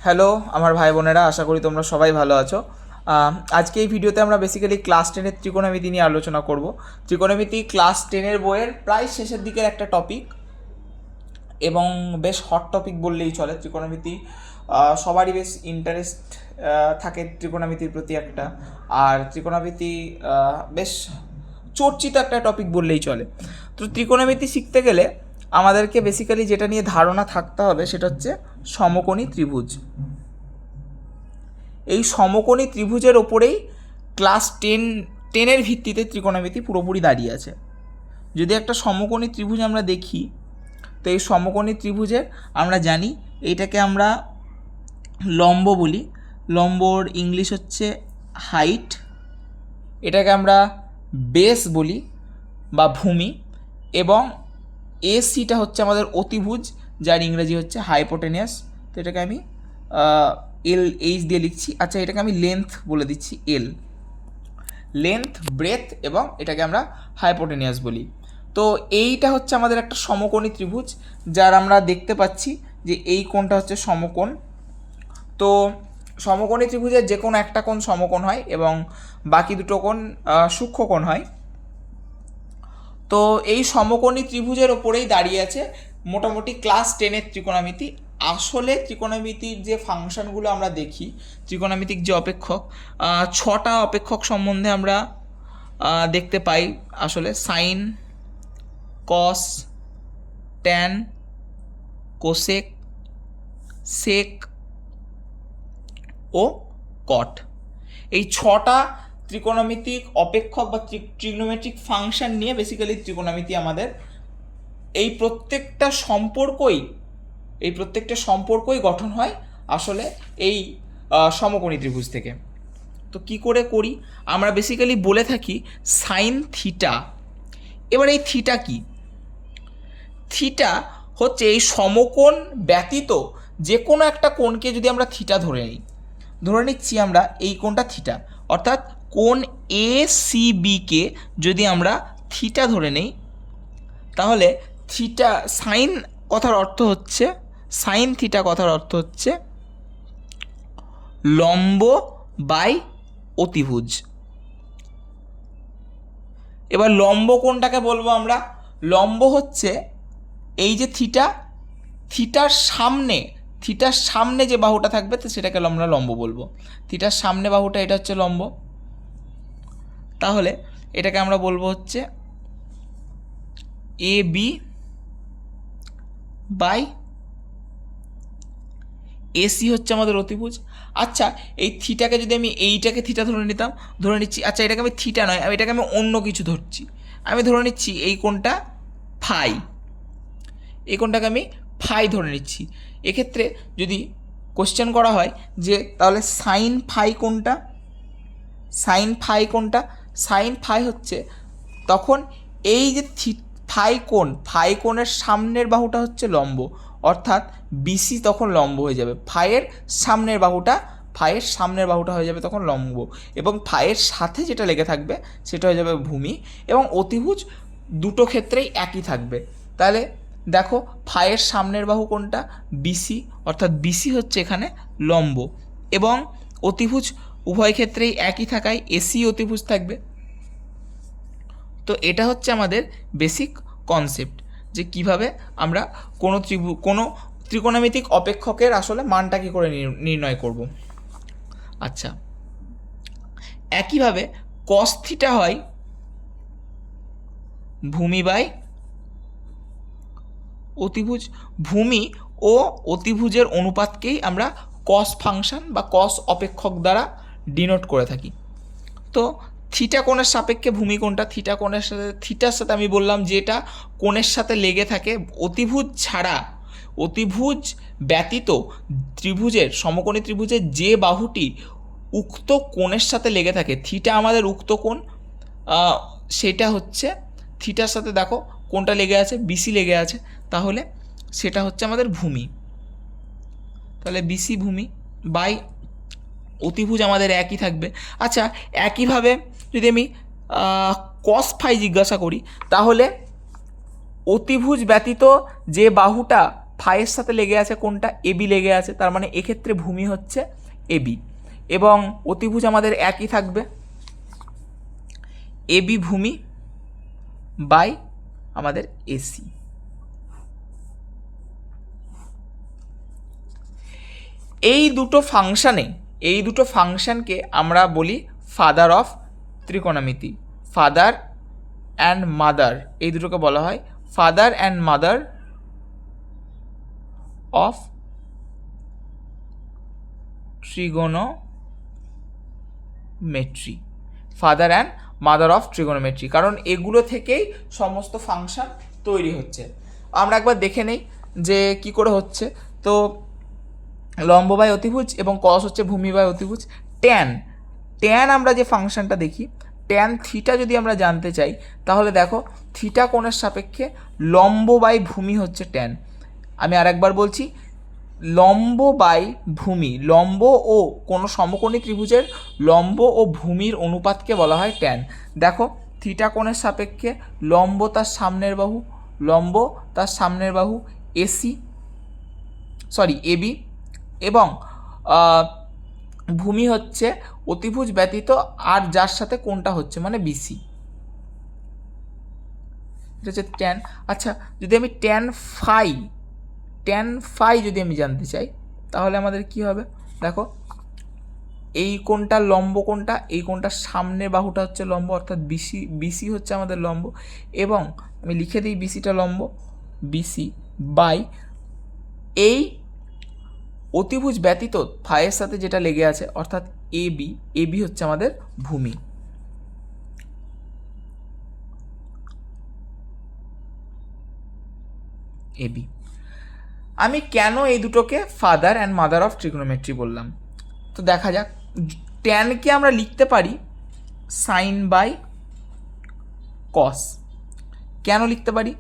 Hello আমার ভাই বোনেরা, আশা করি তোমরা সবাই ভালো আছো। আজকে এই ভিডিওতে আমরা বেসিক্যালি ক্লাস 10-এর ত্রিকোণমিতি নিয়ে আলোচনা করব। ত্রিকোণমিতি ক্লাস 10-এর বইয়ের প্রায় শেষের দিকের একটা টপিক এবং বেশ হট টপিক বললেই চলে। ত্রিকোণমিতি সবারই বেশ ইন্টারেস্ট থাকে ত্রিকোণমিতির প্রতি একটা, আর ত্রিকোণমিতি বেশ চর্চিত একটা টপিক বললেই চলে। তো ত্রিকোণমিতি শিখতে গেলে আমাদেরকে বেসিক্যালি যেটা নিয়ে ধারণা থাকতে হবে সেটা হচ্ছে সমকোণী ত্রিভুজ। এই সমকোণী ত্রিভুজের ওপরেই ক্লাস 10-এর ভিত্তিতে ত্রিকোণমিতি পুরোপুরি দাঁড়িয়ে আছে। যদি একটা সমকোণী ত্রিভুজ আমরা দেখি, তো এই সমকোণী ত্রিভুজের আমরা জানি এইটাকে আমরা লম্ব বলি। লম্বর ইংলিশ হচ্ছে হাইট। এটাকে আমরা বেস বলি বা ভূমি, এবং এসিটা হচ্ছে আমাদের অতিভুজ, যার ইংরেজি হচ্ছে হাইপোটেনিয়াস। তো এটাকে আমি এল এইচ দিয়ে লিখছি। আচ্ছা, এটাকে আমি লেন্থ বলে দিচ্ছি, এল। লেন্থ, ব্রেথ এবং এটাকে আমরা হাইপোটেনিয়াস বলি। তো এইটা হচ্ছে আমাদের একটা সমকোণী ত্রিভুজ, যার আমরা দেখতে পাচ্ছি যে এই কোণটা হচ্ছে সমকোণ। তো সমকোণী ত্রিভুজের যে কোনো একটা কোণ সমকোণ হয় এবং বাকি দুটো কোণ সূক্ষ্মকোণ হয়। তো এই সমকোণী ত্রিভুজের ওপরেই দাঁড়িয়ে আছে মোটামুটি ক্লাস 10-এর ত্রিকোণমিতি। আসলে ত্রিকোণমিতির যে ফাংশনগুলো আমরা দেখি, ত্রিকোণমিতিক যে অপেক্ষক, 6টা অপেক্ষক সম্বন্ধে আমরা দেখতে পাই। আসলে সাইন, কস, ট্যান, কোসেক, সেক ও কট। এই 6টা ত্রিকোণমিতিক অপেক্ষক বা ট্রিগনোমেট্রিক ফাংশন নিয়ে বেসিক্যালি ত্রিকোণমিতি আমাদের। এই প্রত্যেকটা সম্পর্কই গঠন হয় আসলে এই সমকোণী ত্রিভুজ থেকে। তো কি করে করি আমরা? বেসিক্যালি বলে থাকি সাইন থিটা। এবার এই থিটা কি? থিটা হচ্ছে এই সমকোণ ব্যতীত যে কোনো একটা কোণকে যদি আমরা থিটা ধরে নিচ্ছি আমরা এই কোণটা থিটা, অর্থাৎ কোণ এ সি বিকে যদি আমরা থিটা ধরে নেই, তাহলে থিটা সাইন থিটা কথার অর্থ হচ্ছে লম্ব বাই অতিভুজ। এবার লম্ব কোণটাকে বলবো আমরা, লম্ব হচ্ছে এই যে থিটার সামনে যে বাহুটা থাকবে তো সেটাকে আমরা লম্ব বলবো। থিটার সামনে বাহুটা, এটা হচ্ছে লম্ব। তাহলে এটাকে আমরা বলবো হচ্ছে এ বি বাই এসি হচ্ছে আমাদের অতিভুজ। আচ্ছা, এই থিটাকে যদি আমি এইটাকে থিটা ধরে নিচ্ছি। আচ্ছা, এটাকে আমি থিটা নয়, এটাকে আমি অন্য কিছু ধরছি। আমি ধরে নিচ্ছি এই কোণটা ফাই, এই কোণটাকে আমি ফাই ধরে নিচ্ছি। এক্ষেত্রে যদি কোশ্চেন করা হয় যে তাহলে সাইন ফাই কোণটা, সাইন ফাই হচ্ছে তখন এই যে ফাই কোণের সামনের বাহুটা হচ্ছে লম্ব, অর্থাৎ বিসি তখন লম্ব হয়ে যাবে। ফাইয়ের সামনের বাহুটা হয়ে যাবে তখন লম্ব, এবং ফাইয়ের সাথে যেটা লেগে থাকবে সেটা হয়ে যাবে ভূমি, এবং অতিভুজ দুটো ক্ষেত্রেই একই থাকবে। তাহলে দেখো, ফাইয়ের সামনের বাহু কোনটা? বিসি, অর্থাৎ বিসি হচ্ছে এখানে লম্ব, এবং অতিভুজ উভয় ক্ষেত্রেই একই থাকায় এসি অতিভুজ থাকবে। তো এটা হচ্ছে আমাদের বেসিক কনসেপ্ট, যে কিভাবে আমরা কোনো ত্রিকোণমিতিক অপেক্ষকের আসলে মানটা কী করে নির্ণয় করব। আচ্ছা, একইভাবে কস থিটা হয় ভূমি বাই অতিভুজ। ভূমি ও অতিভুজের অনুপাতকেই আমরা কস ফাংশন বা কস অপেক্ষক দ্বারা ডিনোট করে থাকি। তো থিটা কোণের সাপেক্ষে ভূমি কোণটা, থিটার সাথে আমি বললাম যে এটা কোণের সাথে লেগে থাকে। অতিভুজ ব্যতীত সমকোণী ত্রিভুজের যে বাহুটি উক্ত কোণের সাথে লেগে থাকে, থিটা আমাদের উক্ত কোণ, সেটা হচ্ছে থিটার সাথে দেখো কোনটা লেগে আছে? বিসি লেগে আছে, তাহলে সেটা হচ্ছে আমাদের ভূমি। তাহলে বিসি ভূমি বাই অতিভুজ আমাদের একই থাকবে। আচ্ছা, একইভাবে যদি আমি কস ফাই জিজ্ঞাসা করি, তাহলে অতিভুজ ব্যতীত যে বাহুটা ফাইয়ের সাথে লেগে আছে কোনটা, এবি লেগে আছে, তার মানে এক্ষেত্রে ভূমি হচ্ছে এবি, এবং অতিভুজ আমাদের একই থাকবে, এবি ভূমি বাই আমাদের এসি। এই দুটো ফাংশনকে আমরা বলি ফাদার অফ ত্রিকোণমিতি। ফাদার অ্যান্ড মাদার, এই দুটোকে বলা হয় father and mother of trigonometry. Father and mother of trigonometry, কারণ এগুলো থেকেই সমস্ত ফাংশন তৈরি হচ্ছে। আমরা একবার দেখে নেই যে কি করে হচ্ছে। তো লম্ব বাই অতিভুজ এবং কস হচ্ছে ভূমি বাই অতিভুজ। ট্যান আমরা যে ফাংশনটা দেখি, ট্যান থিটা যদি আমরা জানতে চাই, তাহলে দেখো থিটা কোণের সাপেক্ষে লম্ব বাই ভূমি হচ্ছে ট্যান। আমি আরেকবার বলছি, লম্ব বাই ভূমি, লম্ব ও কোনো সমকোণী ত্রিভুজের লম্ব ও ভূমির অনুপাতকে বলা হয় ট্যান। দেখো থিটা কোণের সাপেক্ষে লম্ব তার সামনের বাহু এবি, এবং ভূমি হচ্ছে অতিভুজ ব্যতীত আর যার সাথে কোনটা হচ্ছে, মানে বিসি। এটা হচ্ছে ট্যান। আচ্ছা, যদি আমি ট্যান ফাই যদি আমি জানতে চাই, তাহলে আমাদের কি হবে? দেখো এই কোনটা লম্ব, কোনটা এই কোনটা সামনের বাহুটা হচ্ছে লম্ব, অর্থাৎ বিসি হচ্ছে আমাদের লম্ব, এবং আমি লিখে দিই বিসিটা লম্ব, বিসি বাই এই অতিভুজ ব্যতীত ফাইয়ের সাথে যেটা লেগে আছে অর্থাৎ এবি হচ্ছে আমাদের ভূমি। এবি। আমি কেন এই দুটোকে father and mother of trigonometry বললাম, তো দেখা যাক। ট্যানকে আমরা লিখতে পারি সাইন বাই কস। কেন লিখতে পারি?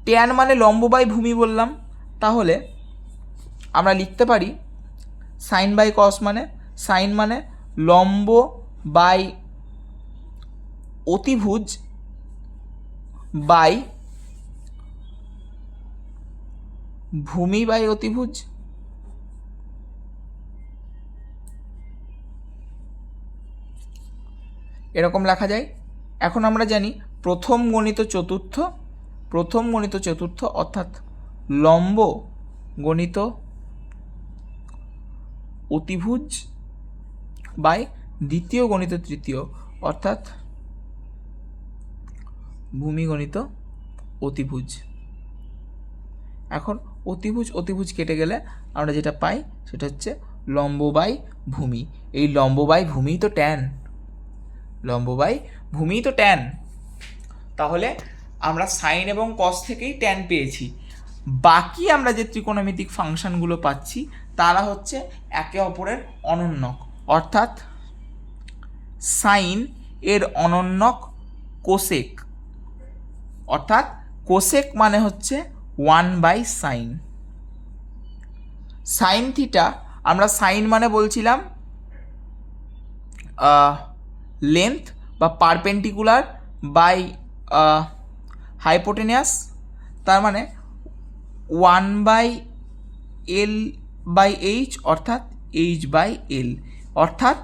ট্যান মানে লম্ব বাই ভূমি বললাম, তাহলে আমরা লিখতে পারি সাইন বাই কস, মানে সাইন মানে লম্ব বাই অতিভুজ বাই ভূমি বাই অতিভুজ। এরকম লেখা যায়। এখন আমরা জানি প্রথম গণিত চতুর্থ অর্থাৎ লম্ব গণিত অতিভুজ বাই দ্বিতীয় গণিত তৃতীয় অর্থাৎ ভূমি গণিত অতিভুজ। এখন অতিভুজ কেটে গেলে আমরা যেটা পাই সেটা হচ্ছে লম্ব বাই ভূমি। এই লম্ব বাই ভূমিই তো ট্যান। তাহলে আমরা সাইন এবং কস থেকেই ট্যান পেয়েছি। বাকি আমরা যে ত্রিকোণমিতিক ফাংশনগুলো পাচ্ছি তারা হচ্ছে একে অপরের অনন্যক, অর্থাৎ সাইন এর অনন্যক কোসেক, অর্থাৎ কোসেক মানে হচ্ছে 1/sin। সাইন থিটা, আমরা সাইন মানে বলছিলাম লেন্থ বা পারপেন্ডিকুলার বাই হাইপোটেনিয়াস, তার মানে 1/l/h অর্থাৎ h/l, অর্থাৎ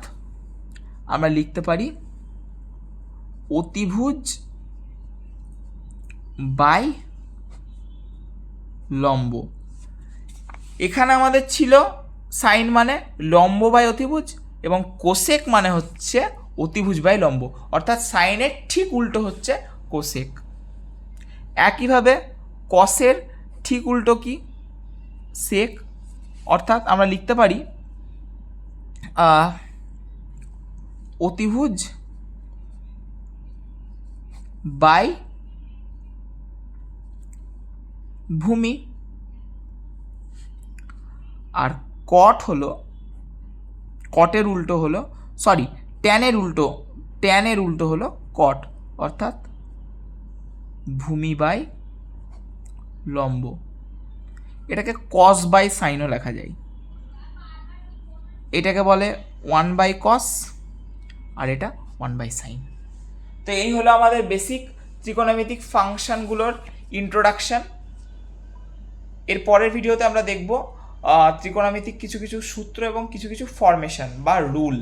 আমরা লিখতে পারি অতিভুজ বাই লম্ব। এখানে আমাদের ছিল সাইন মানে লম্ব বাই অতিভুজ এবং কোসেক মানে হচ্ছে অতিভুজ বাই লম্ব, অর্থাৎ সাইনের ঠিক উল্টো হচ্ছে কোসেক। একইভাবে কসের ঠিক উল্টো কি? সেক, অর্থাৎ আমরা লিখতে পারি অতিভুজ বাই ভূমি। আর ট্যানের উল্টো হলো কট, অর্থাৎ ভূমি বাই লম্ব। এটাকে কস বাই সাইনও লেখা যায়। এটাকে বলে 1/cos আর এটা 1/sin। তো এই হলো আমাদের বেসিক ত্রিকোণমিতিক ফাংশনগুলোর ইন্ট্রোডাকশন। এর পরের ভিডিওতে আমরা দেখব ত্রিকোণমিতিক কিছু কিছু সূত্র এবং কিছু কিছু ফরমেশন বা রুল।